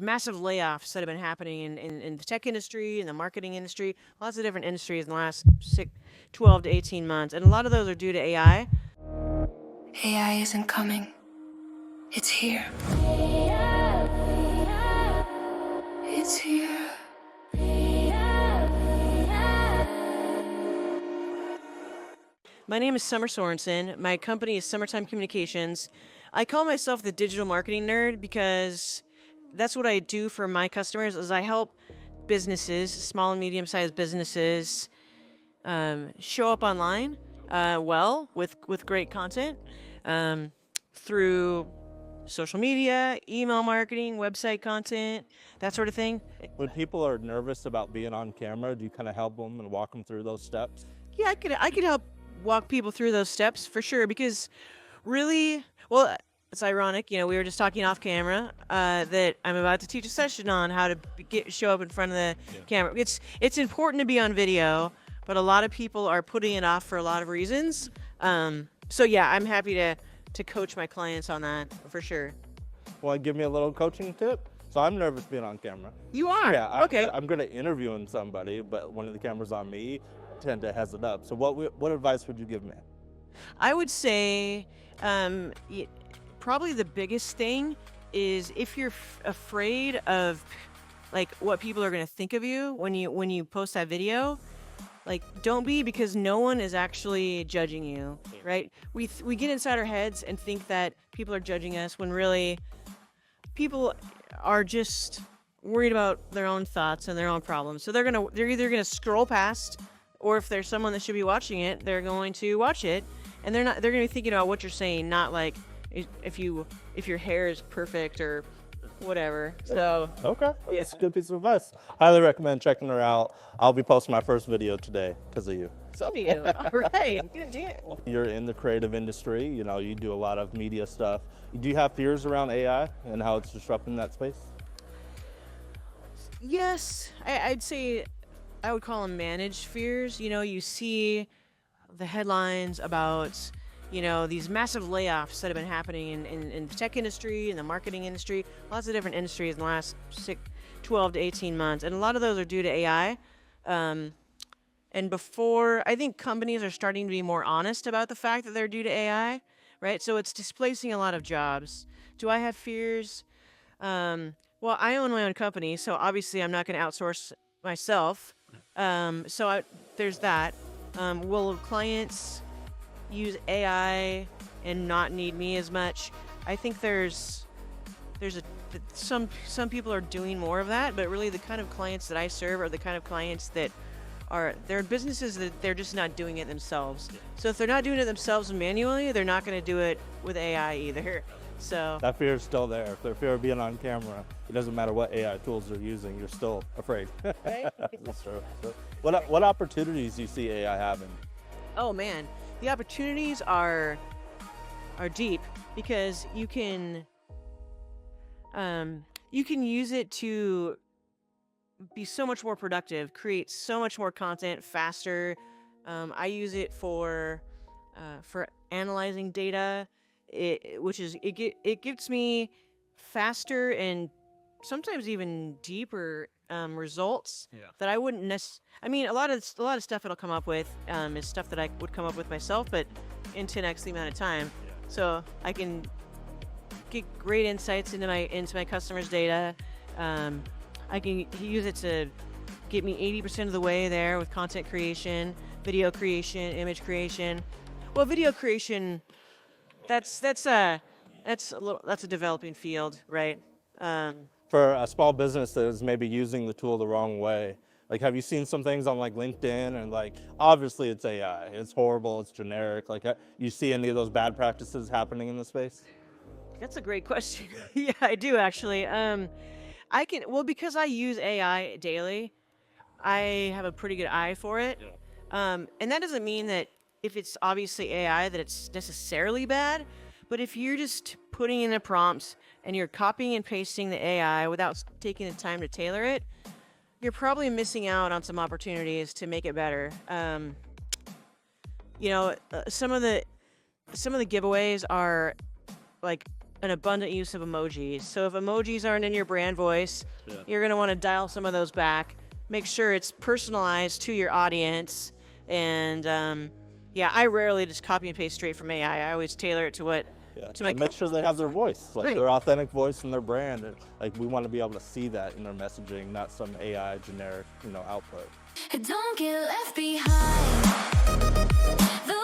these massive layoffs that have been happening in the tech industry, in the marketing industry, lots of different industries in the last 12 to 18 months. And a lot of those are due to AI. AI isn't coming. It's here. It's here. My name is Sorensen. My company is Summertime Communications. I call myself the digital marketing nerd because that's what I do for my customers is I help businesses, small and medium-sized businesses, show up online with great content through social media, email marketing, website content, that sort of thing. When people are nervous about being on camera, do you kind of help them and walk them through those steps? Yeah, I could help walk people through those steps for sure because really, well, it's ironic, we were just talking off camera that I'm about to teach a session on how to show up in front of the camera. It's important to be on video, but a lot of people are putting it off for a lot of reasons. So yeah, I'm happy to coach my clients on that for sure. Want to give me a little coaching tip? So I'm nervous being on camera. You are? Yeah. Okay. I'm good at interviewing somebody, but when the camera's on me, I tend to hesitate up. So what advice would you give me? I would say probably the biggest thing is if you're afraid of like what people are going to think of you when you post that video, like don't be, because no one is actually judging you, right? We get inside our heads and think that people are judging us when really people are just worried about their own thoughts and their own problems. So they're either gonna scroll past, or if there's someone that should be watching it, they're going to watch it, and they're gonna be thinking about what you're saying, not like if your hair is perfect or whatever. So Okay, it's a good piece of advice. Highly recommend checking her out. I'll be posting my first video today because of you. so do you. All right, good deal. You're in the creative industry, you do a lot of media stuff. Do you have fears around AI and how it's disrupting that space? Yes, I'd say I would call them managed fears. You see the headlines about these massive layoffs that have been happening in the tech industry, in the marketing industry, lots of different industries in the last 12 to 18 months. And a lot of those are due to AI. And before, I think companies are starting to be more honest about the fact that they're due to AI, right? So it's displacing a lot of jobs. Do I have fears? Well, I own my own company, so obviously I'm not going to outsource myself. There's that. Will clients use AI and not need me as much? I think some people are doing more of that, but really the kind of clients that I serve are the kind of clients that they're businesses that they're just not doing it themselves. So if they're not doing it themselves manually, they're not going to do it with AI either. So That fear is still there. The fear of being on camera, it doesn't matter what AI tools they're using, you're still afraid. right? That's true. What opportunities do you see AI having? Oh man, the opportunities are deep because you can use it to be so much more productive, create so much more content faster. I use it for analyzing data, it gives me faster and sometimes even deeper results that I wouldn't necessarily. I mean, a lot of stuff it'll come up with is stuff that I would come up with myself, but in 10x the amount of time. So I can get great insights into my customers' data. I can use it to get me 80% of the way there with content creation, video creation, image creation. Well, video creation, that's a developing field, right? For a small business that is maybe using the tool the wrong way, like have you seen some things on like LinkedIn and like obviously it's AI, it's horrible, it's generic. Like you see any of those bad practices happening in the space? That's a great question. Yeah, I do actually. Because I use AI daily, I have a pretty good eye for it. And that doesn't mean that if it's obviously AI that it's necessarily bad, but if you're just putting in a prompt and you're copying and pasting the AI without taking the time to tailor it, you're probably missing out on some opportunities to make it better. Some of the giveaways are like an abundant use of emojis. So if emojis aren't in your brand voice, you're going to want to dial some of those back. Make sure it's personalized to your audience. And yeah, I rarely just copy and paste straight from AI. I always tailor it to what to my And make sure they have their voice, like Right. their authentic voice and their brand. And like we want to be able to see that in their messaging, not some AI generic, output. Don't get left behind. The